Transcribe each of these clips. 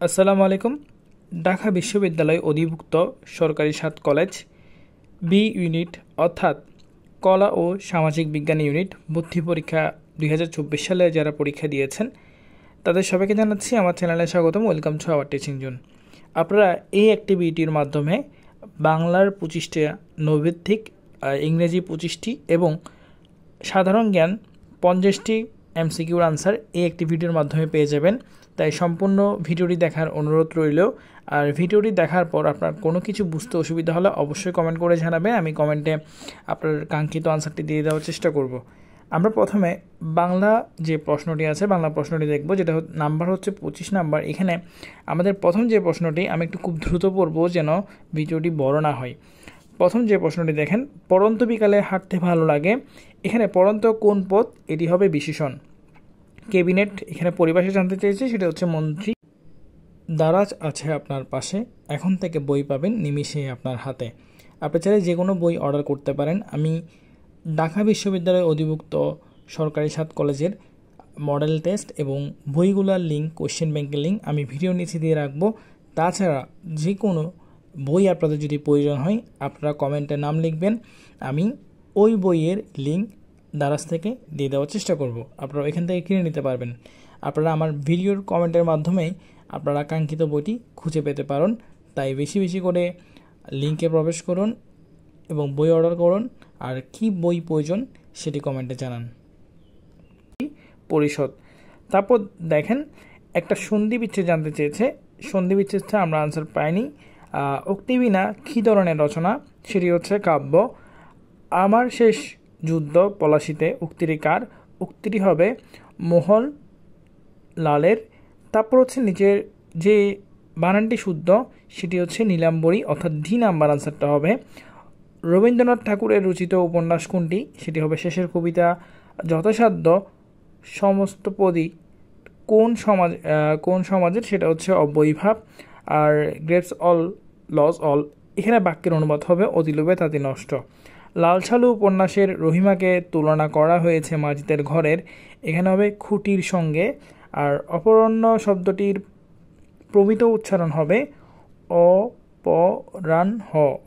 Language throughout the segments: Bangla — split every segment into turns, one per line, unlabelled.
আসসালামু আলাইকুম। ঢাকা বিশ্ববিদ্যালয় অধিভুক্ত সরকারি 7 কলেজ বি ইউনিট অর্থাৎ কলা ও সামাজিক বিজ্ঞান ইউনিট ভর্তি পরীক্ষা 2024 সালে যারা পরীক্ষা দিয়েছেন তাদের সবাইকে জানাচ্ছি আমার চ্যানেলে স্বাগতম। Welcome to our teaching zone. আপনারা এই অ্যাক্টিভিটির মাধ্যমে বাংলার 25টি নৈর্ব্যক্তিক, ইংরেজি 25টি এবং সাধারণ জ্ঞান 50টি এমসিকিউর আনসার এই অ্যাক্টিভিটির মাধ্যমে পেয়ে যাবেন। তাই সম্পূর্ণ ভিডিওটি দেখার অনুরোধ রইল। আর ভিডিওটি দেখার পর আপনার কোনো কিছু বুঝতে অসুবিধা হলে অবশ্যই কমেন্ট করে জানাবেন, আমি কমেন্টে আপনার কাঙ্ক্ষিত আনসারটি দিয়ে দেওয়ার চেষ্টা করব। আমরা প্রথমে বাংলা যে প্রশ্নটি আছে বাংলা প্রশ্নটি দেখব, যেটা নাম্বার হচ্ছে 25 নাম্বার। এখানে আমাদের প্রথম যে প্রশ্নটি, আমি একটু খুব দ্রুত পড়ব যেন ভিডিওটি বড় না হয়। প্রথম যে প্রশ্নটি দেখেন, পড়ন্ত বিকালে হাঁটতে ভালো লাগে। এখানে পড়ন্ত কোন পদ? এটি হবে বিশেষণ। ক্যাবিনেট এখানে পরিভাষা জানতে চেয়েছে, সেটা হচ্ছে মন্ত্রী। দারাজ আছে আপনার পাশে, এখন থেকে বই পাবেন নিমিষে আপনার হাতে। আপনি চাইলে যে কোনো বই অর্ডার করতে পারেন। আমি ঢাকা বিশ্ববিদ্যালয়ের অধিভুক্ত সরকারি 7 কলেজের মডেল টেস্ট এবং বইগুলোর লিঙ্ক, কোশ্চেন ব্যাংকের লিঙ্ক আমি ভিডিও নিচে দিয়ে রাখবো। তাছাড়া যে কোনো বই আপনাদের যদি প্রয়োজন হয় আপনারা কমেন্টে নাম লিখবেন, আমি ওই বইয়ের লিঙ্ক দারাজ থেকে দিয়ে দেওয়ার চেষ্টা করব। আপনারা এখান থেকে কিনে নিতে পারবেন। আপনারা আমার ভিডিওর কমেন্টের মাধ্যমেই আপনারা কাঙ্ক্ষিত বইটি খুঁজে পেতে পারেন। তাই বেশি বেশি করে লিঙ্কে প্রবেশ করুন এবং বই অর্ডার করুন। আর কি বই প্রয়োজন সেটি কমেন্টে জানান। পরিষদ। তারপর দেখেন একটা সন্ধি বিচ্ছেদ জানতে চেয়েছে। সন্ধি বিচ্ছেদটা আমরা আনসার পাইনি। উক্তিবিনা কী ধরনের রচনা? সেটি হচ্ছে কাব্য। আমার শেষ যুদ্ধ পলাশিতে উক্তিটি কার? উক্তিটি হবে মোহন লালের। তারপর হচ্ছে নিচের যে বানানটি শুদ্ধ সেটি হচ্ছে নীলাম্বরী, অর্থাৎ ডি নাম্বার আনসারটা হবে। রবীন্দ্রনাথ ঠাকুরের রচিত উপন্যাস কোনটি? সেটি হবে শেষের কবিতা। যথাসাধ্য সমস্ত পদই কোন সমাজের? সেটা হচ্ছে অব্যয়ীভাব। আর গ্রেটস অল লস অল, এখানে বাক্যের অনুবাদ হবে অতি লোভে তাতি নষ্ট। লালসালু উপন্যাসের রহিমাকে তুলনা করা হয়েছে মাজিদের ঘরের, এখানে হবে খুঁটির সঙ্গে। আর অপরাহ্ন শব্দটির প্রমিত উচ্চারণ হবে অপরাহ্ন,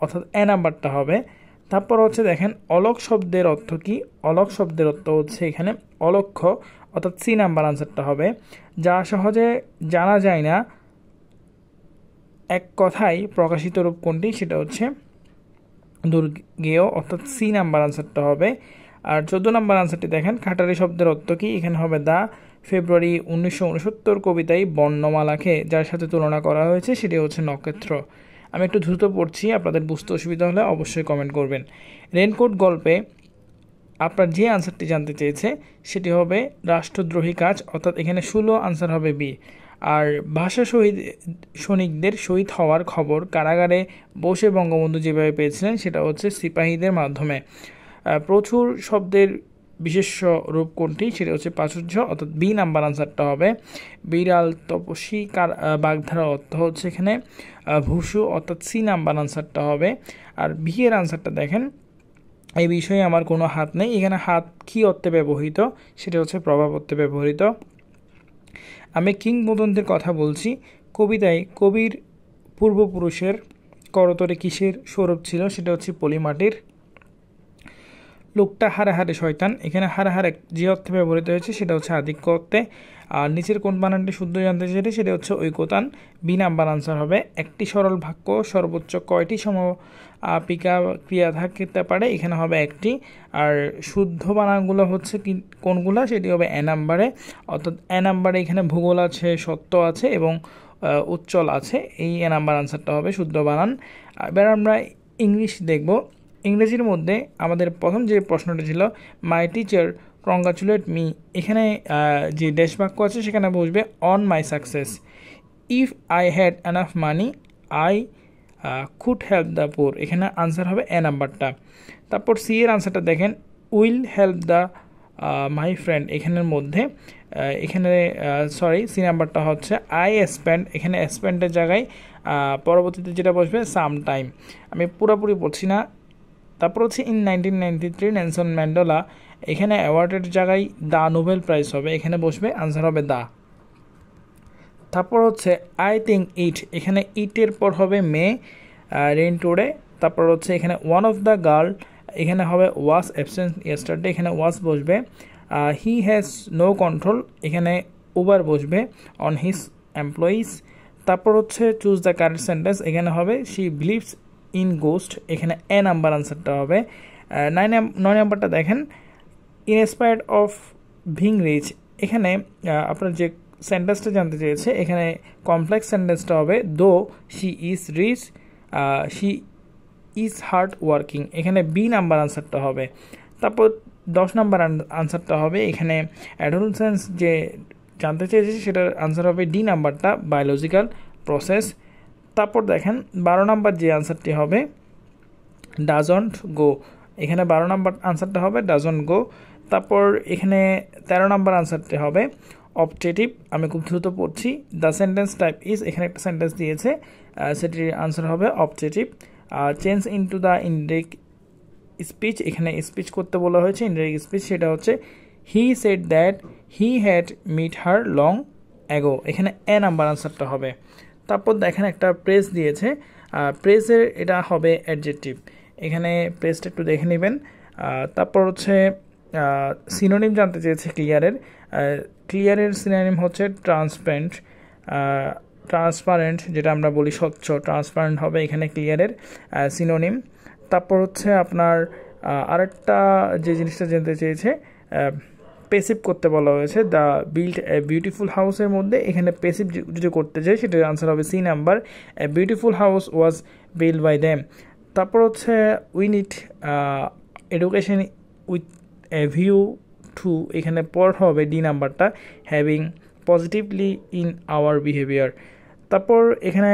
অর্থাৎ এ নাম্বারটা হবে। তারপর হচ্ছে দেখেন অলক শব্দের অর্থ কি? অলক শব্দের অর্থ হচ্ছে এখানে অলক্ষ্য, অর্থাৎ সি নাম্বার আনসারটা হবে। যা সহজে জানা যায় না এক কথায় প্রকাশিত রূপ কোনটি? সেটা হচ্ছে দুর্গেয়, অর্থাৎ সি নাম্বার আনসারটা হবে। আর 14 নাম্বার আনসারটি দেখেন কাটারি শব্দের অর্থ কি? এখানে হবে দা। ফেব্রুয়ারি 1969 কবিতায় বর্ণমালাকে যার সাথে তুলনা করা হয়েছে সেটি হচ্ছে নক্ষত্র। আমি একটু দ্রুত পড়ছি, আপনাদের বুঝতে অসুবিধা হলে অবশ্যই কমেন্ট করবেন। রেনকোট গল্পে আপনার যে আনসারটি জানতে চেয়েছে সেটি হবে রাষ্ট্রদ্রোহী কাজ, অর্থাৎ এখানে 16 আনসার হবে বি। আর ভাষা সৈনিকদের শহীদ হওয়ার খবর কারাগারে বসে বঙ্গবন্ধু যেভাবে পেয়েছিলেন সেটা হচ্ছে সিপাহীদের মাধ্যমে। প্রচুর শব্দের বিশেষ্য রূপ কোনটি? সেটা হচ্ছে প্রাচুর্য, অর্থাৎ বি নাম্বার আনসারটা হবে। বিড়াল তপস্বী বাগধারা অর্থ হচ্ছে এখানে ভূষু, অর্থাৎ সি নাম্বার আনসারটা হবে। আর বি এর আনসারটা দেখেন, এই বিষয়ে আমার কোনো হাত নেই। এখানে হাত কী অর্থে ব্যবহৃত? সেটা হচ্ছে প্রভাব অর্থে ব্যবহৃত। আমি কিংবদন্তির কথা বলছি। কবিতায় কবির পূর্বপুরুষের করতরে কিসের স্বরূপ ছিল? সেটা হচ্ছে পলিমাটির। লোকটা হারে হারে শয়তান, এখানে হারে হারে যে অর্থে ব্যবহৃত হয়েছে সেটা হচ্ছে আধিক্য অর্থে। আর নিচের কোন বানানটি শুদ্ধ জানতে চাইলে সেটা হচ্ছে ঐকতান, বি নাম্বার আনসার হবে। একটি সরল বাক্য সর্বোচ্চ কয়টি সমাপিকা ক্রিয়া থাকতে পারে? এখানে হবে একটি। আর শুদ্ধ বানানগুলো হচ্ছে কোনগুলো? সেটি হবে এ নাম্বারে, অর্থাৎ এ নাম্বারে এখানে ভূগোল আছে, সত্য আছে এবং উচ্চল আছে। এই এ নাম্বার আনসারটা হবে শুদ্ধ বানান। এবার আমরা ইংলিশ দেখব। ইংরেজির মধ্যে আমাদের প্রথম যে প্রশ্নটি ছিল মাই টিচার কংগ্রাচুলেট মি, এখানে যে ড্যাশ বাক্য আছে সেখানে বসবে on my success. If I had enough money I could help the poor, এখানে আনসার হবে এ নাম্বারটা। তারপর সি এর আনসারটা দেখেন will help the my friend, এখানের মধ্যে এখানে সি নাম্বারটা হচ্ছে আই স্পেন্ড, এখানে স্পেন্ডের জায়গায় পরবর্তীতে যেটা বসবে সাম টাইম। আমি পুরোপুরি বলছি না। তারপর হচ্ছে ইন 1993 নেলসন ম্যান্ডেলা, এখানে অ্যাওয়ার্ডের জায়গায় দ্য নোবেল প্রাইজ হবে, এখানে বসবে আনসার হবে দ্য। তারপর হচ্ছে আই থিঙ্ক ইট, এখানে ইটের পর হবে মে রেইন টুডে। তারপর হচ্ছে এখানে ওয়ান অফ দ্য গার্ল, এখানে হবে ওয়াজ অ্যাবসেন্ট ইয়েস্টারডে, এখানে ওয়াজ বসবে। হি হ্যাজ নো কন্ট্রোল, এখানে ওভার বসবে অন হিজ এমপ্লয়িজ। তারপর হচ্ছে চুজ দ্য কারেক্ট সেন্টেন্স, এখানে হবে শি বিলিভস ইন গোস্ট, এখানে এ নাম্বার আনসারটা হবে। 9 নাম্বারটা দেখেন, ইনস্পায়ার্ড অফ বিং রিচ, এখানে আপনার যে সেন্টেন্সটা জানতে চেয়েছে এখানে কমপ্লেক্স সেন্টেন্সটা হবে though she is rich she is hard working, এখানে বি নাম্বার আনসারটা হবে। তারপর 10 নাম্বার আনসারটা হবে, এখানে অ্যাডোলেসেন্স যে জানতে চেয়েছে সেটার আনসার হবে ডি নাম্বারটা বায়োলজিক্যাল প্রসেস। তারপর দেখেন 12 নাম্বার যে আনসারটি হবে ডাজন্ট গো, এখানে 12 নাম্বার আনসারটা হবে ডাজন্ট গো। তারপর এখানে 13 নাম্বার আনসারটি হবে অবজেক্টিভ, আমি খুব দ্রুত পড়ছি। দ্য সেন্টেন্স টাইপ ইজ, এখানে একটা সেন্টেন্স দিয়েছে, সেটির আনসার হবে objective. Change into the indirect speech, এখানে স্পিচ করতে বলা হয়েছে ইনডাইরেক্ট স্পিচ, সেটা হচ্ছে he said that he had meet her long ago, এখানে এ নাম্বার আনসারটা হবে। তারপর দেখেন একটা প্রেস দিয়েছে, প্রেসের এটা হবে অ্যাডজেক্টিভ, এখানে প্রেসটা একটু দেখে নেবেন। তারপর হচ্ছে সিনোনিম জানতে চেয়েছে ক্লিয়ারের, ক্লিয়ারের সিনোনিম হচ্ছে ট্রান্সপারেন্ট, ট্রান্সপারেন্ট যেটা আমরা বলি স্বচ্ছ, ট্রান্সপারেন্ট হবে এখানে ক্লিয়ারের সিনোনিম। তারপর হচ্ছে আপনার আরেকটা যে জিনিসটা জানতে চেয়েছে পেসিভ করতে বলা হয়েছে, দ্য বিল্ড এ বিউটিফুল হাউসের মধ্যে এখানে পেসিভ যদি করতে চাই সেটার আনসার হবে C number, a beautiful house was build by them. তারপর হচ্ছে we need education with a view to, এখানে পর হবে ডি নাম্বারটা having positively in our behaviour. তারপর এখানে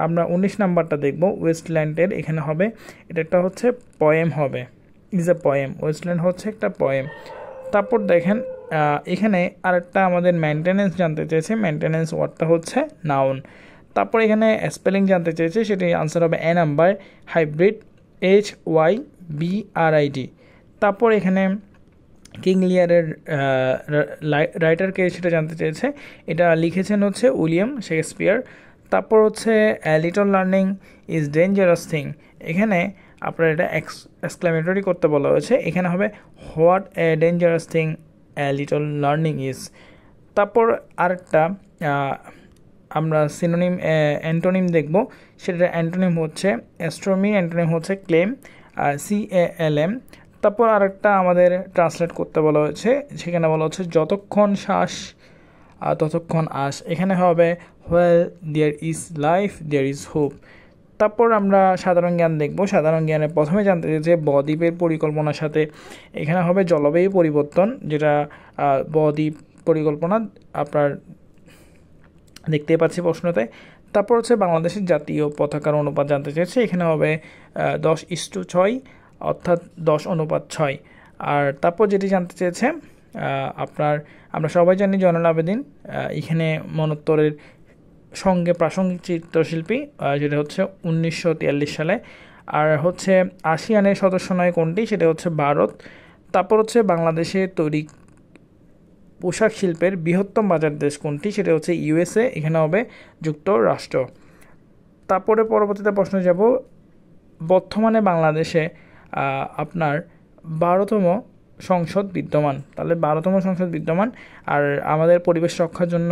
আমরা 19 নাম্বারটা দেখব ওয়েস্টল্যান্ডের, এখানে হবে এটা একটা হচ্ছে পয়েম হবে, ইজ এ পয়েম, ওয়েস্টল্যান্ড হচ্ছে একটা পয়েম। তারপর দেখেন এখানে আরেকটা আমাদের মেনটেনেন্স জানতে চেয়েছে, মেনটেনেন্স ওয়ার্ডটা হচ্ছে নাউন। তারপর এখানে স্পেলিং জানতে চেয়েছে, সেটি আনসার হবে এ নাম্বার হাইব্রিড HYBRID। তারপর এখানে কিং লিয়ারের রাইটারকে সেটা জানতে চেয়েছে, এটা লিখেছেন হচ্ছে উইলিয়াম শেক্সপিয়ার। তারপর হচ্ছে little learning is dangerous thing, এখানে আপনার এটা এক্সক্লামেটরি করতে বলা হয়েছে, এখানে হবে what a dangerous thing a little learning is. তারপর আরেকটা আমরা সিনোনিম অ্যান্টোনিম দেখব, সেটা অ্যান্টোনিম হচ্ছে অ্যাস্ট্রোনমি, অ্যান্টোনিম হচ্ছে ক্লেম CALM। তারপর আরেকটা আমাদের ট্রান্সলেট করতে বলা হয়েছে, সেখানে বলা হচ্ছে যতক্ষণ শ্বাস ততক্ষণ আস, এখানে হবে where there is life there is hope. তারপর আমরা সাধারণ জ্ঞান দেখব, সাধারণ জ্ঞানে প্রথমে জানতে যে বদ্বীপের পরিকল্পনার সাথে এখানে হবে জলবায়ু পরিবর্তন, যেটা বদ্বীপ পরিকল্পনা আপনার দেখতে পাচ্ছি প্রশ্নতে। তারপর হচ্ছে বাংলাদেশের জাতীয় পতাকার অনুপাত জানতে চেয়েছে, এখানে হবে 10:6 অর্থাৎ 10:6। আর তারপর যেটি জানতে চেয়েছে আপনার আমরা সবাই জানি জয়নুল আবেদিন, এখানে মনোত্তরের সঙ্গে প্রাসঙ্গিক চিত্রশিল্পী, যেটা হচ্ছে 1943 সালে। আর হচ্ছে আসিয়ানের সদস্য নয় কোনটি, সেটা হচ্ছে ভারত। তারপর হচ্ছে বাংলাদেশে তৈরি পোশাক শিল্পের বৃহত্তম বাজার দেশ কোনটি, সেটা হচ্ছে USA, এখানে হবে যুক্তরাষ্ট্র। তারপরে পরবর্তীতে প্রশ্ন যাব, বর্তমানে বাংলাদেশে আপনার 12তম সংসদ বিদ্যমান, তাহলে 12তম সংসদ বিদ্যমান, আর আমাদের পরিবেশ রক্ষার জন্য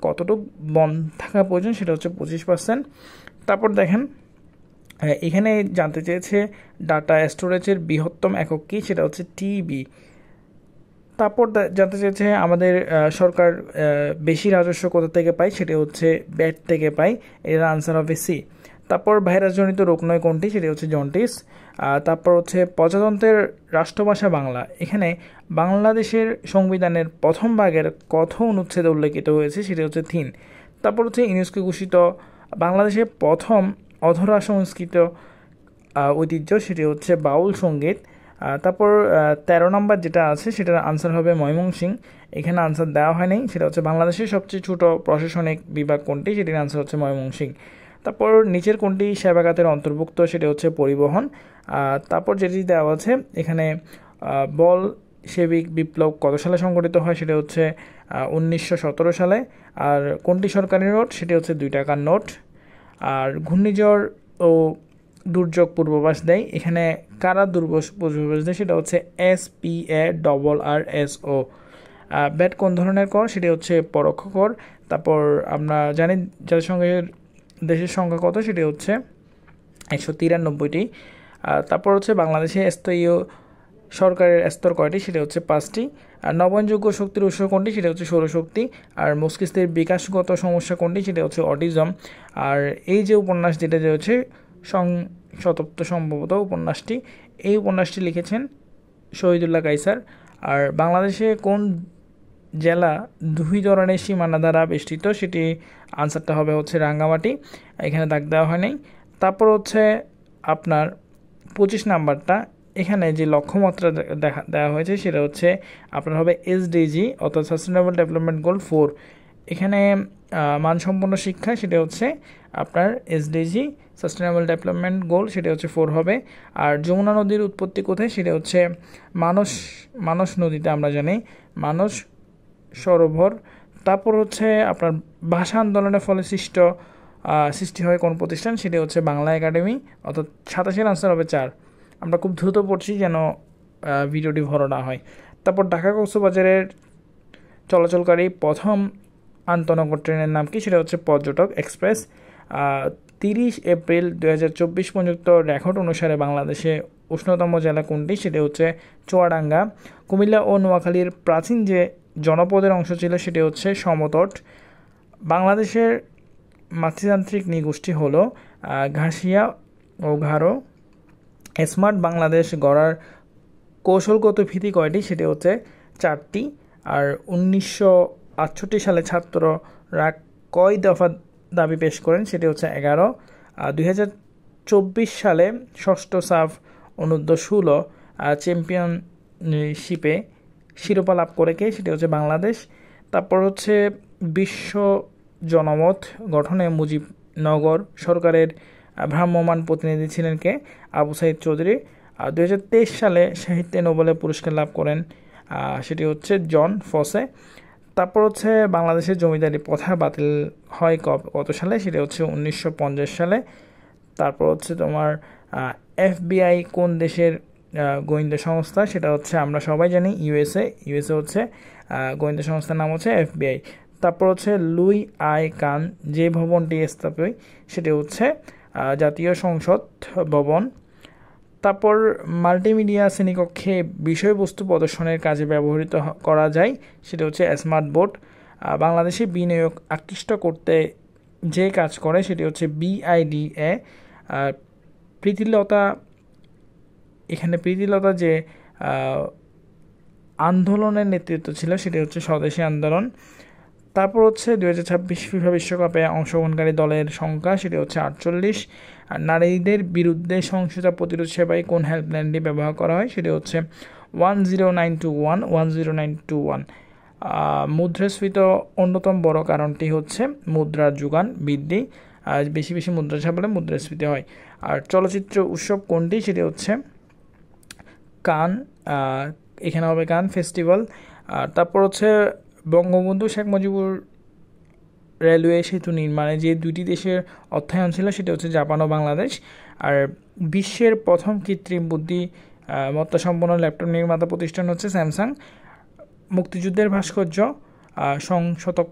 কতটুকু বন থাকা প্রয়োজন, সেটা হচ্ছে 25%। তারপর দেখেন এখানে জানতে চেয়েছে ডাটা স্টোরেজের বৃহত্তম একক কী, সেটা হচ্ছে TB। তারপর জানতে চেয়েছে আমাদের সরকার বেশি রাজস্ব কোথা থেকে পায়, সেটা হচ্ছে ব্যাট থেকে পায়, এর আনসার হবে সি। তারপর ভাইরাসজনিত রোগ নয় কোনটি, সেটি হচ্ছে জন্ডিস। তারপর হচ্ছে প্রজাতন্ত্রের রাষ্ট্রভাষা বাংলা, এখানে বাংলাদেশের সংবিধানের প্রথম ভাগের কত অনুচ্ছেদে উল্লেখিত হয়েছে, সেটি হচ্ছে 3। তারপর হচ্ছে ইউনেস্কো ঘোষিত বাংলাদেশের প্রথম অধরা সংস্কৃত ঐতিহ্য, সেটি হচ্ছে বাউল সঙ্গীত। তারপর 13 নম্বর যেটা আছে সেটার আনসার হবে ময়মনসিংহ, এখানে আনসার দেওয়া হয়নি, সেটা হচ্ছে বাংলাদেশের সবচেয়ে ছোট প্রশাসনিক বিভাগ কোনটি, সেটির আনসার হচ্ছে ময়মনসিংহ। তারপর নিচের কোনটি সেবা খাতের অন্তর্ভুক্ত, সেটা হচ্ছে পরিবহন। তারপর যেটি দেওয়া আছে এখানে বল সেবিক বিপ্লব কত সালে সংগঠিত হয়? সেটা হচ্ছে 1917 সালে। আর কোনটি সরকারি নোট? সেটি হচ্ছে 2 টাকার নোট। আর ঘূর্ণিঝড় ও দুর্যোগ পূর্বাভাস দেয়, এখানে কারা পূর্বাভাস দেয়? সেটা হচ্ছে SPARRSO। ব্যাট কোন ধরনের কর? সেটি হচ্ছে পরোক্ষ কর। তারপর আমরা জানি জাতিসংঘের দেশের সংখ্যা কত? সেটি হচ্ছে 193টি। তারপর হচ্ছে বাংলাদেশে স্থায়ী সরকারের স্তর কয়টি? সেটা হচ্ছে 5টি। আর নবায়নযোগ্য শক্তির উৎস কোনটি? সেটা হচ্ছে সৌরশক্তি। আর মস্তিষ্কের বিকাশগত সমস্যা কোনটি? সেটা হচ্ছে অটিজম। আর এই যে উপন্যাস যেটা যে হচ্ছে শতপ্ত সম্ভবত উপন্যাসটি, এই উপন্যাসটি লিখেছেন শহীদুল্লাহ কায়সার। আর বাংলাদেশে কোন জেলা 2 ধরনের সীমানা দ্বারা বেষ্টিত? সেটি আনসারটা হবে হচ্ছে রাঙ্গামাটি, এখানে দাগ দেওয়া হয় নাই। তারপর হচ্ছে আপনার 25 নাম্বারটা, এখানে যে লক্ষ্যমাত্রা দেওয়া হয়েছে সেটা হচ্ছে আপনার হবে SDG অর্থাৎ সাস্টেনেবল ডেভেলপমেন্ট গোল 4। এখানে মানসম্পন্ন শিক্ষা সেটা হচ্ছে আপনার SDG সাস্টেনেবল ডেভেলপমেন্ট গোল, সেটা হচ্ছে 4 হবে। আর যমুনা নদীর উৎপত্তি কোথায়? সেটা হচ্ছে মানস নদীতে, আমরা জানি মানস সরোবর। তারপর হচ্ছে আপনার ভাষা আন্দোলনের ফলে সৃষ্টি হয় কোন প্রতিষ্ঠান? সেটা হচ্ছে বাংলা একাডেমি, অর্থাৎ 87 আনসার হবে 4। আমরা খুব দ্রুত পড়ছি যেন ভিডিওটি বড় না হয়। তারপর ঢাকা কক্সবাজারের চলাচলকারী প্রথম আন্তনগর ট্রেনের নাম কি? সেটা হচ্ছে পর্যটক এক্সপ্রেস। 30 এপ্রিল 2024 পর্যন্ত রেকর্ড অনুসারে বাংলাদেশে উষ্ণতম জেলা কোনটি? সেটা হচ্ছে চুয়াডাঙ্গা। কুমিল্লা ও নোয়াখালীর প্রাচীন যে জনপদের অংশ ছিল সেটি হচ্ছে সমতট। বাংলাদেশের মাতৃতান্ত্রিক নৃগোষ্ঠী হলো ঘাসিয়া ও গারো। স্মার্ট বাংলাদেশ গড়ার কৌশলগত ভিত্তি কয়টি? সেটি হচ্ছে 4টি। আর 1968 সালে ছাত্ররা কয় দফা দাবি পেশ করেন? সেটি হচ্ছে 11। 2024 সালে ষষ্ঠ সাফ অনূর্ধ্ব 16 চ্যাম্পিয়নশিপে শিরোপা লাভ করে কে? সেটি হচ্ছে বাংলাদেশ। তারপর হচ্ছে বিশ্ব জনমত গঠনে মুজিবনগর সরকারের ভ্রাম্যমাণ প্রতিনিধি ছিলেন কে? আবু সাইদ চৌধুরী। 2023 সালে সাহিত্যে নোবেলের পুরস্কার লাভ করেন, সেটি হচ্ছে জন ফসে। তারপর হচ্ছে বাংলাদেশের জমিদারি প্রথা বাতিল হয় কত সালে? সেটা হচ্ছে 1950 সালে। তারপর হচ্ছে তোমার FBI কোন দেশের গোয়েন্দা সংস্থা? সেটা হচ্ছে আমরা সবাই জানি ইউএসএ হচ্ছে গোয়েন্দা সংস্থার নাম হচ্ছে FBI। তারপর হচ্ছে লুই আই কান যে ভবনটি স্থাপিত সেটি হচ্ছে জাতীয় সংসদ ভবন। তারপর মাল্টিমিডিয়া শ্রেণীকক্ষে বিষয়বস্তু প্রদর্শনের কাজে ব্যবহৃত করা যায়, সেটা হচ্ছে স্মার্ট বোর্ড। বাংলাদেশে বিনিয়োগ আকৃষ্ট করতে যে কাজ করে সেটি হচ্ছে BIDA। প্রীতিলতা যে আন্দোলনের নেতৃত্ব ছিল সেটি হচ্ছে স্বদেশী আন্দোলন। তারপর হচ্ছে 2026 ফিফা বিশ্বকাপে অংশগ্রহণকারী দলের সংখ্যা সেটি হচ্ছে 48। আর নারীদের বিরুদ্ধে সহিংসতা প্রতিরোধ সেবায় কোন হেল্পলাইনটি ব্যবহার করা হয়? সেটি হচ্ছে 10921। মুদ্রাস্ফীত অন্যতম বড় কারণটি হচ্ছে মুদ্রার যোগান বৃদ্ধি, আর বেশি বেশি মুদ্রা ছাপালে মুদ্রাস্ফীতি হয়। আর চলচ্চিত্র উৎসব কোনটি? সেটি হচ্ছে কান, এখানে হবে কান ফেস্টিভ্যাল। আর তারপর হচ্ছে বঙ্গবন্ধু শেখ মুজিবুর রেলওয়ে সেতু নির্মাণে যে 2টি দেশের অর্থায়ন ছিল সেটা হচ্ছে জাপান ও বাংলাদেশ। আর বিশ্বের প্রথম কৃত্রিম বুদ্ধিমত্তা সম্পন্ন ল্যাপটপ নির্মাতা প্রতিষ্ঠান হচ্ছে স্যামসাং। মুক্তিযুদ্ধের ভাস্কর্য সংশতক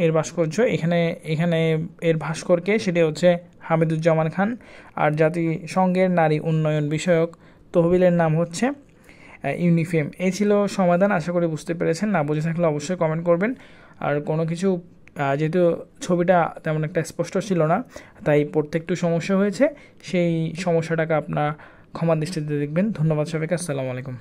এর ভাস্কর্য, এখানে এর ভাস্করকে সেটি হচ্ছে হামিদুজ্জামান খান। আর জাতিসংঘের নারী উন্নয়ন বিষয়ক তহবিলের নাম হচ্ছে ইউনিফেম। এই ছিল সমাধান, আশা করি বুঝতে পেরেছেন। না বুঝে থাকলে অবশ্যই কমেন্ট করবেন। আর কোনো কিছু যেহেতু ছবিটা তেমন একটা স্পষ্ট ছিল না তাই পড়তে একটু সমস্যা হয়েছে, সেই সমস্যাটাকে আপনার ক্ষমা দৃষ্টিতে দেখবেন। ধন্যবাদ সবাইকে, আসসালামু আলাইকুম।